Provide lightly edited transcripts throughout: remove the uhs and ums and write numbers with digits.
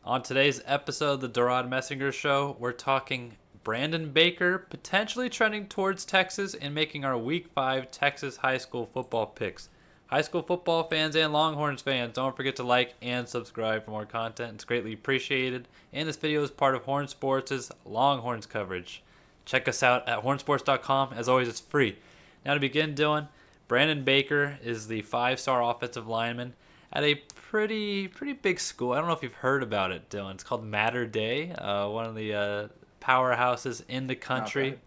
On today's episode of the DeRaud-Messinger Show, we're talking Brandon Baker potentially trending towards Texas and making our Week 5 Texas high school football picks. High school football fans and Longhorns fans, don't forget to like and subscribe for more content. It's greatly appreciated. And this video is part of HornSports' Longhorns coverage. Check us out at hornsports.com. As always, it's free. Now to begin, Dylan, Brandon Baker is the five-star offensive lineman at a pretty big school. I don't know if you've heard about it, Dylan. It's called Mater Dei, one of the powerhouses in the country.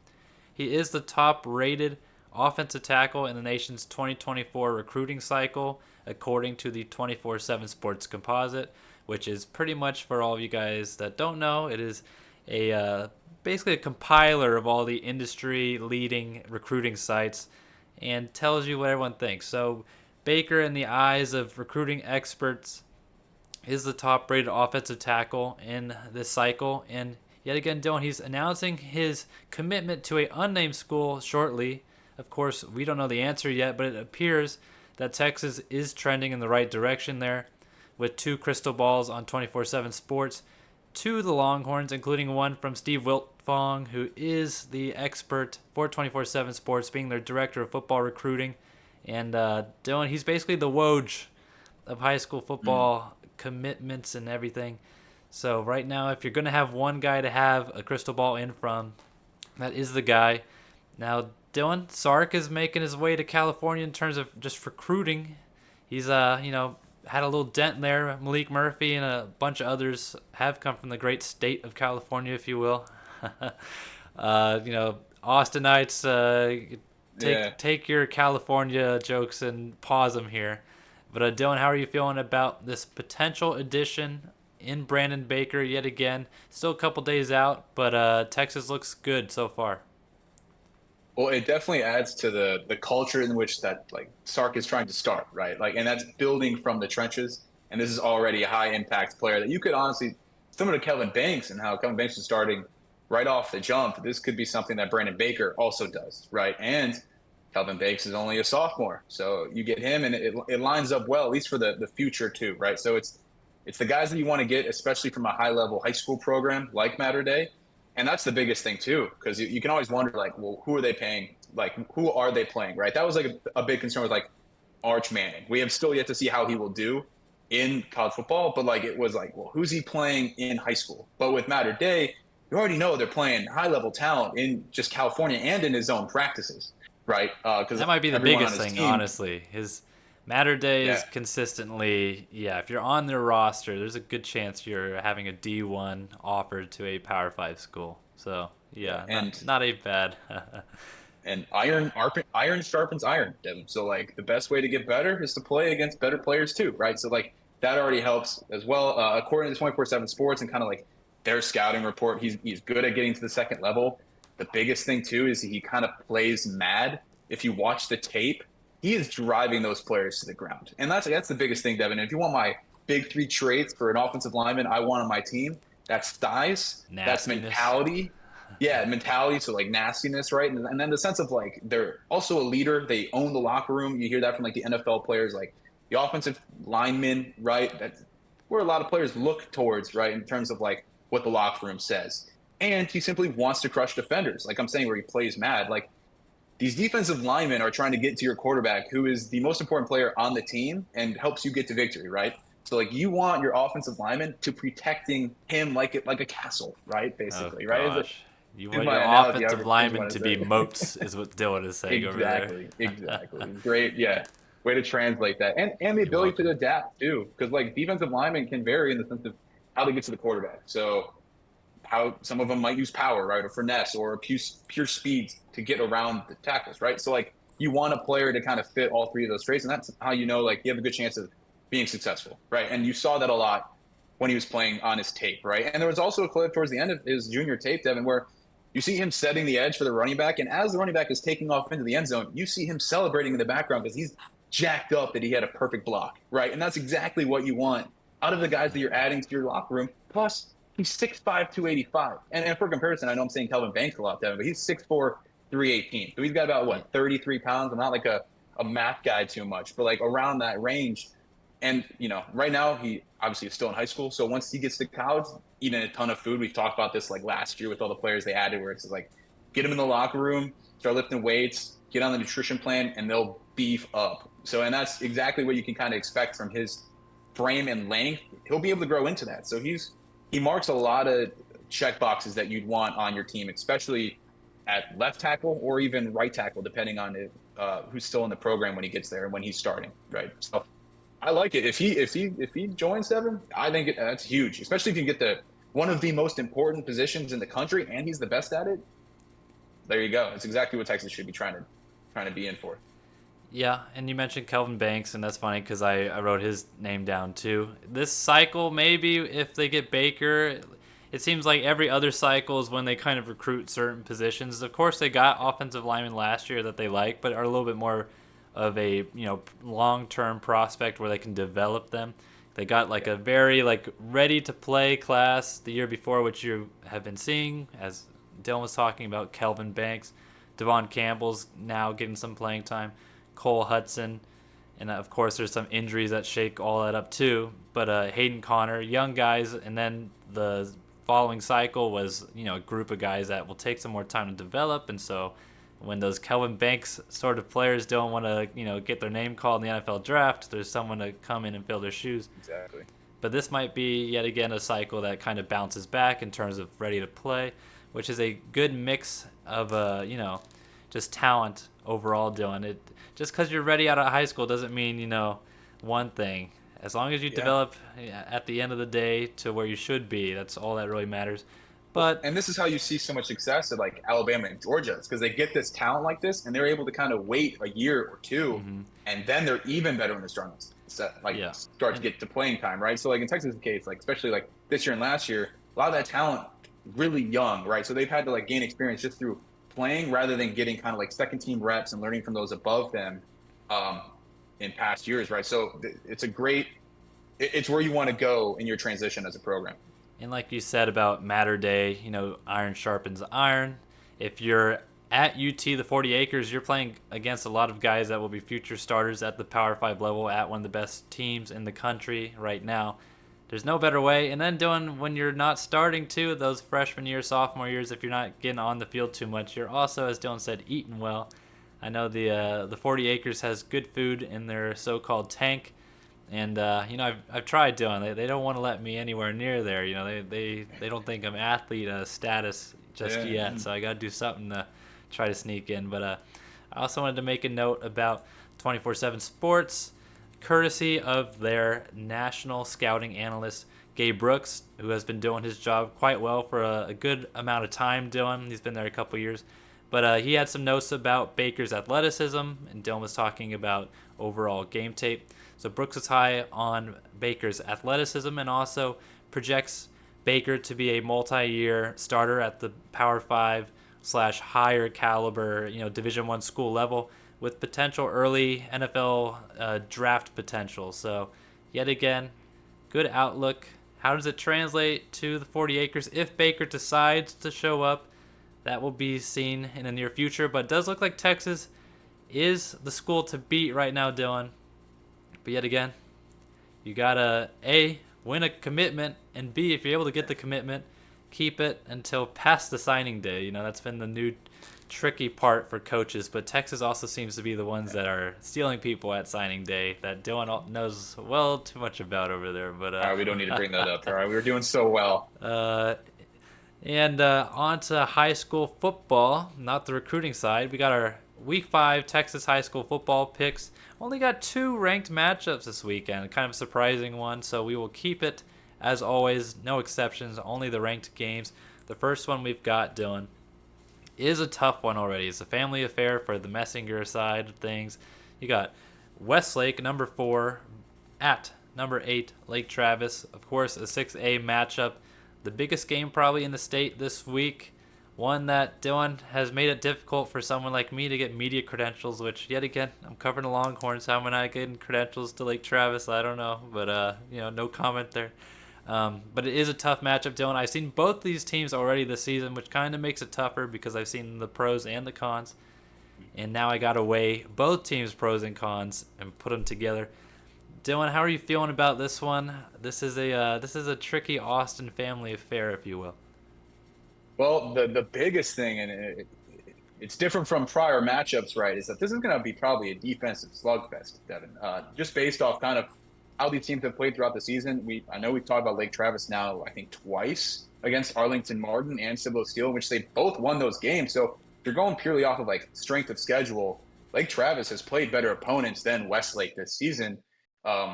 He is the top-rated offensive tackle in the nation's 2024 recruiting cycle, according to the 24/7 Sports Composite, which is pretty much, for all of you guys that don't know, it is a basically a compiler of all the industry-leading recruiting sites and tells you what everyone thinks. So Baker, in the eyes of recruiting experts, is the top-rated offensive tackle in this cycle. And yet again, Dylan, he's announcing his commitment to an unnamed school shortly. Of course, we don't know the answer yet, but it appears that Texas is trending in the right direction there, with two crystal balls on 24/7 Sports to the Longhorns, including one from Steve Wiltfong, who is the expert for 24/7 Sports, being their director of football recruiting. And Dylan, he's basically the Woj of high school football commitments and everything. So right now, if you're going to have one guy to have a crystal ball in from, that is the guy. Now, Dylan, Sark is making his way to California in terms of just recruiting. He's, had a little dent there. Malik Murphy and a bunch of others have come from the great state of California, if you will. Austinites, take your California jokes and pause them here. But Dylan, how are you feeling about this potential addition in Brandon Baker yet again? Still a couple days out, but Texas looks good so far. Well, it definitely adds to the culture in which that like Sark is trying to start, right? Like, and that's building from the trenches. And this is already a high impact player that you could honestly, similar to Kelvin Banks and how Kelvin Banks is starting right off the jump. This could be something that Brandon Baker also does, right? And Kelvin Banks is only a sophomore, so you get him, and it lines up well, at least for the future too, right? So it's the guys that you want to get, especially from a high level high school program like Mater Day. And that's the biggest thing too, because you can always wonder, like, well, who are they paying? Like, who are they playing, right? That was like a big concern with like Arch Manning. We have still yet to see how he will do in college football, but like it was like, well, who's he playing in high school? But with Mater Day, you already know they're playing high level talent in just California and in his own practices, right? Because That might be the everyone on biggest his thing, team, honestly. His Matter Day is yeah, consistently, if you're on their roster, there's a good chance you're having a D1 offered to a Power 5 school. So, yeah, not a bad. and iron sharpens iron, Devon. So like the best way to get better is to play against better players too, right? So like that already helps as well. According to 24/7 Sports and kind of like their scouting report, he's good at getting to the second level. The biggest thing too is he kind of plays mad. If you watch the tape, he is driving those players to the ground, and that's the biggest thing, Devon. If you want my big three traits for an offensive lineman I want on my team, that's size, that's Nastiness. mentality, yeah, mentality, so like nastiness, right? And then the sense of like they're also a leader. They own the locker room. You hear that from like the NFL players, like the offensive linemen, right? That's where a lot of players look towards, right, in terms of like what the locker room says. And he simply wants to crush defenders, like I'm saying, where he plays mad. Like these defensive linemen are trying to get to your quarterback, who is the most important player on the team and helps you get to victory, right? So like you want your offensive lineman to protecting him like a castle, right? Oh, Basically, right? gosh. You Is want your my analogy, offensive however you linemen want to to be say. moats, is what Dylan is saying over there. Exactly. Great, yeah. Way to translate that, and the You're ability to welcome. adapt too, because like defensive linemen can vary in the sense of how they get to the quarterback. So how some of them might use power, right, or finesse, or pure speed to get around the tackles, right? So like you want a player to kind of fit all three of those traits, and that's how you know like you have a good chance of being successful, right? And you saw that a lot when he was playing on his tape, right? And there was also a clip towards the end of his junior tape, Devin, where you see him setting the edge for the running back, and as the running back is taking off into the end zone, you see him celebrating in the background because he's jacked up that he had a perfect block, right? And that's exactly what you want out of the guys that you're adding to your locker room. Plus, he's 6'5", 285. And for comparison, I know I'm saying Kelvin Banks a lot, Devin, but he's 6'4", 318. So he's got about, Yeah. what, 33 pounds? I'm not like a math guy too much, but like around that range. And right now he obviously is still in high school. So once he gets to college, eating a ton of food. We've talked about this like last year with all the players they added, where it's like get him in the locker room, start lifting weights, get on the nutrition plan, and they'll beef up. So and that's exactly what you can kind of expect from his frame and length. He'll be able to grow into that. So he marks a lot of check boxes that you'd want on your team, especially at left tackle or even right tackle, depending on who's still in the program when he gets there and when he's starting. Right. So I like it. If he joins Devon, I think that's huge, especially if you get the one of the most important positions in the country and he's the best at it. There you go. It's exactly what Texas should be trying to be in for. Yeah, and you mentioned Kelvin Banks, and that's funny because I wrote his name down too. This cycle, maybe if they get Baker, it seems like every other cycle is when they kind of recruit certain positions. Of course, they got offensive linemen last year that they like, but are a little bit more of a long-term prospect where they can develop them. They got like a very like ready to play class the year before, which you have been seeing, as Dylan was talking about. Kelvin Banks, Devon Campbell's now getting some playing time. Cole Hudson, and of course there's some injuries that shake all that up too. But Hayden Connor, young guys, and then the following cycle was a group of guys that will take some more time to develop. And so when those Kelvin Banks sort of players don't want to get their name called in the NFL draft, there's someone to come in and fill their shoes. Exactly. But this might be yet again a cycle that kind of bounces back in terms of ready to play, which is a good mix of just talent overall. Doing it just because you're ready out of high school doesn't mean one thing. As long as you develop at the end of the day to where you should be, that's all that really matters. But And this is how you see so much success at like Alabama and Georgia. It's because they get this talent like this, and they're able to kind of wait a year or two, and then they're even better when they're starting to start to get to playing time, right? So like in Texas' case, like especially like this year and last year, a lot of that talent really young, right? So they've had to like gain experience just through playing rather than getting kind of like second team reps and learning from those above them um, in past years, right? So it's where you want to go in your transition as a program. And like you said about Matter Day, iron sharpens iron. If you're at UT, the 40 acres, you're playing against a lot of guys that will be future starters at the Power 5 level at one of the best teams in the country right now. There's no better way. And then when you're not starting too, those freshman year, sophomore years, if you're not getting on the field too much, you're also, as Dylan said, eating well. I know the 40 acres has good food in their so-called tank. And I've tried doing it. They don't want to let me anywhere near there. They don't think I'm athlete status just yet. So I got to do something to try to sneak in. But I also wanted to make a note about 24/7 Sports, courtesy of their national scouting analyst Gabe Brooks, who has been doing his job quite well for a good amount of time. He's been there a couple years. But he had some notes about Baker's athleticism, and Dylan was talking about overall game tape. So Brooks is high on Baker's athleticism and also projects Baker to be a multi-year starter at the Power 5 / higher caliber, Division I school level with potential early NFL draft potential. So yet again, good outlook. How does it translate to the 40 acres if Baker decides to show up? That will be seen in the near future, but it does look like Texas is the school to beat right now, Dylan. But yet again, you gotta A, win a commitment, and B, if you're able to get the commitment, keep it until past the signing day. That's been the new tricky part for coaches, but Texas also seems to be the ones that are stealing people at signing day that Dylan knows well too much about over there. But All right, we don't need to bring that up. All right, we were doing so well. And on to high school football, not the recruiting side. We got our Week 5 Texas high school football picks. Only got 2 ranked matchups this weekend, kind of a surprising one, so we will keep it, as always, no exceptions, only the ranked games. The first one we've got, Dylan, is a tough one already. It's a family affair for the Messinger side of things. You got Westlake, number 4, at number 8, Lake Travis. Of course, a 6A matchup. The biggest game probably in the state this week. One that Dylan has made it difficult for someone like me to get media credentials, which yet again, I'm covering the Longhorns. How am I not getting credentials to Lake Travis? I don't know, but no comment there. But it is a tough matchup, Dylan. I've seen both these teams already this season, which kind of makes it tougher because I've seen the pros and the cons. And now I got to weigh both teams' pros and cons and put them together. Dylan, how are you feeling about this one? This is a tricky Austin family affair, if you will. Well, the biggest thing, and it's different from prior matchups, right, is that this is going to be probably a defensive slugfest, Devon. Just based off kind of how these teams have played throughout the season. I know we've talked about Lake Travis now, I think twice against Arlington Martin and Cibolo Steel, in which they both won those games. So if you're going purely off of like strength of schedule, Lake Travis has played better opponents than Westlake this season.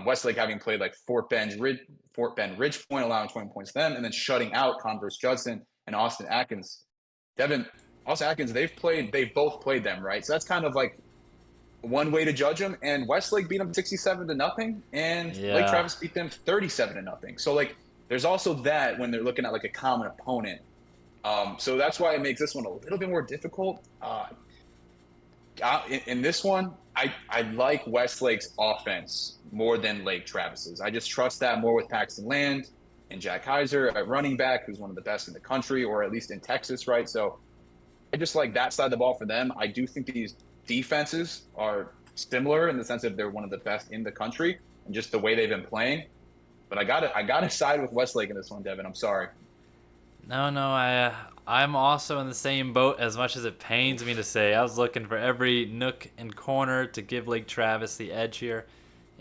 Westlake having played like Fort Bend Ridge Point, allowing 20 points to them, and then shutting out Converse Judson and Austin Atkins. Devin, Austin Atkins, they've both played them, right? So that's kind of like one way to judge them. And Westlake beat them 67-0, and Lake Yeah. Travis beat them 37-0. So like, there's also that when they're looking at like a common opponent. So that's why it makes this one a little bit more difficult. In this one, I like Westlake's offense more than Lake Travis's. I just trust that more with Paxton Land and Jack Heiser at running back, who's one of the best in the country, or at least in Texas, right? So I just like that side of the ball for them. I do think these defenses are similar in the sense that they're one of the best in the country and just the way they've been playing. But I gotta side with Westlake in this one, Devin. I'm sorry. No, no, I'm also in the same boat as much as it pains me to say. I was looking for every nook and corner to give Lake Travis the edge here.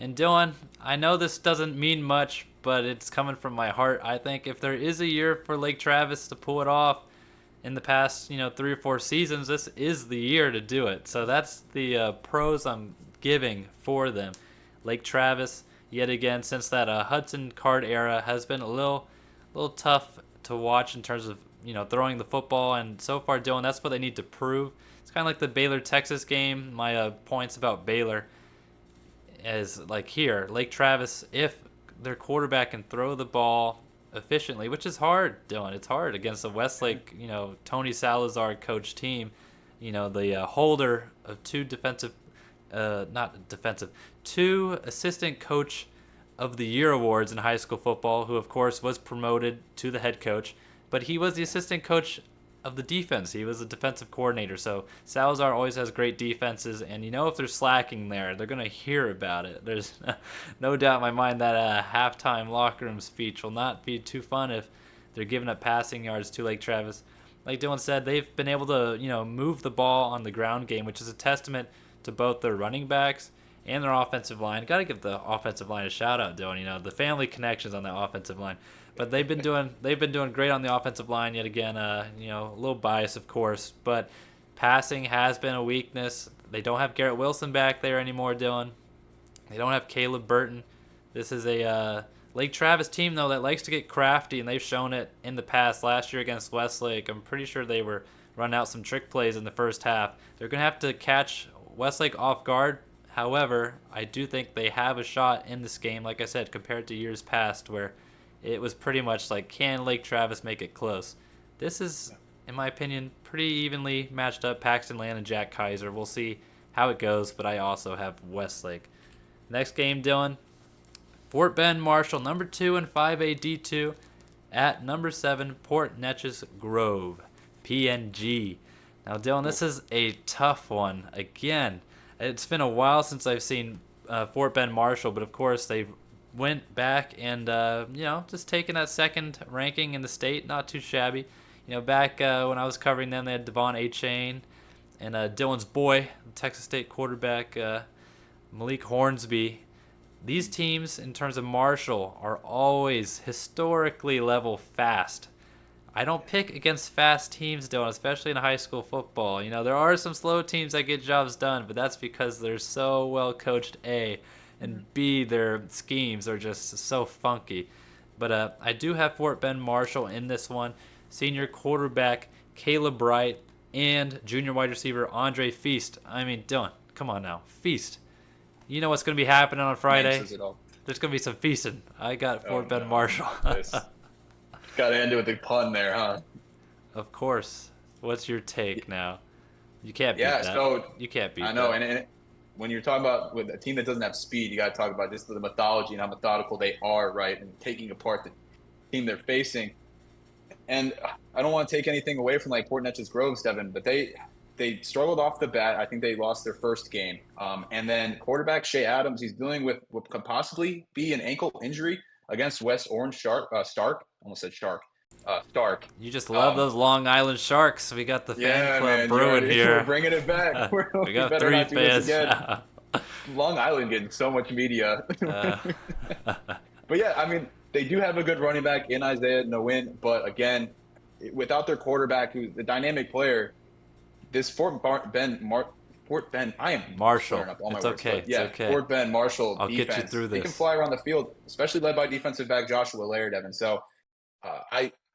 And Dylan, I know this doesn't mean much, but it's coming from my heart. I think if there is a year for Lake Travis to pull it off in the past, 3 or 4 seasons, this is the year to do it. So that's the pros I'm giving for them. Lake Travis, yet again, since that Hudson Card era, has been a little tough to watch in terms of throwing the football. And so far, Dylan, that's what they need to prove. It's kind of like the Baylor Texas game. My points about Baylor is like here, Lake Travis, if their quarterback can throw the ball efficiently, which is hard, Dylan. It's hard against a Westlake, Tony Salazar coach team. The holder of not defensive, two assistant coach of the year awards in high school football, who of course was promoted to the head coach, but he was the assistant coach of the defense. He was a defensive coordinator. So Salazar always has great defenses, and if they're slacking there, they're gonna hear about it. There's no doubt in my mind that halftime locker room speech will not be too fun if they're giving up passing yards to Lake Travis. Like Dylan said, they've been able to move the ball on the ground game, which is a testament to both their running backs and their offensive line. Got to give the offensive line a shout out, Dylan. The family connections on the offensive line. But they've been doing great on the offensive line yet again. A little bias, of course, but passing has been a weakness. They don't have Garrett Wilson back there anymore, Dylan. They don't have Caleb Burton. This is a Lake Travis team though that likes to get crafty, and they've shown it in the past. Last year against Westlake, I'm pretty sure they were running out some trick plays in the first half. They're gonna have to catch Westlake off guard. However, I do think they have a shot in this game, like I said, compared to years past where it was pretty much like, can Lake Travis make it close? This is, in my opinion, pretty evenly matched up. Paxton Land and Jack Kaiser. We'll see how it goes, but I also have Westlake. Next game, Dylan. Fort Bend Marshall, number 2 in 5A D2 at number 7 Port Neches Grove, PNG. Now, Dylan, this is a tough one. Again, it's been a while since I've seen Fort Bend Marshall, but of course they went back and just taking that second ranking in the state, not too shabby. Back when I was covering them, they had Devon Chain and Dylan's boy, Texas State quarterback Malik Hornsby. These teams, in terms of Marshall, are always historically level fast. I don't pick against fast teams, Dylan, especially in high school football. There are some slow teams that get jobs done, but that's because they're so well coached, A, and B, their schemes are just so funky. But I do have Fort Bend Marshall in this one. Senior quarterback Caleb Bright and junior wide receiver Andre Feast. I mean, Dylan, come on now. Feast. You know what's going to be happening on Friday? Says it all. There's going to be some feasting. I got Oh Fort Bend no. Marshall. Got to end it with a pun there, huh? Of course. What's your take now? You can't beat Yeah, that. so You can't beat I know, that. and when you're talking about with a team that doesn't have speed, you got to talk about just the mythology and how methodical they are, right? And taking apart the team they're facing. And I don't want to take anything away from like Port Neches Groves, Devin, but they struggled off the bat. I think they lost their first game. And then quarterback Shea Adams, he's dealing with what could possibly be an ankle injury against West Orange Stark. Almost said Shark. Stark. You just love those Long Island Sharks. We got the fan Yeah, club man, brewing here. we're bringing it back. We We got better 3 not do this fans again. now. Long Island getting so much media. But yeah, I mean, they do have a good running back in Isaiah Nguyen, but again, without their quarterback, who's the dynamic player, this Fort Bend. I am Marshall. slurring up all my It's words, okay. but yeah, It's okay. Fort Bend Marshall I'll defense. get you through They can this. fly around the field, especially led by defensive back Joshua Laird, Devon. So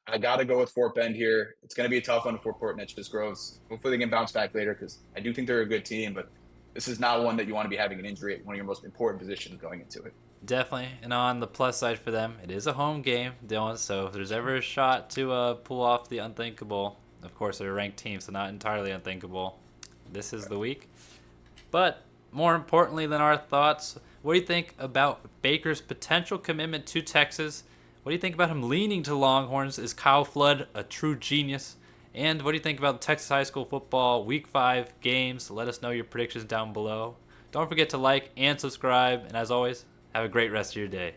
I got to go with Fort Bend here. It's going to be a tough one for Fort Neches Groves. Hopefully they can bounce back later because I do think they're a good team, but this is not one that you want to be having an injury at one of your most important positions going into it. Definitely. And on the plus side for them, it is a home game, Dylan. So if there's ever a shot to pull off the unthinkable, of course, they're a ranked team, so not entirely unthinkable. This is the week. But more importantly than our thoughts, what do you think about Baker's potential commitment to Texas? What do you think about him leaning to Longhorns? Is Kyle Flood a true genius? And what do you think about Texas high school football Week 5 games? Let us know your predictions down below. Don't forget to like and subscribe. And as always, have a great rest of your day.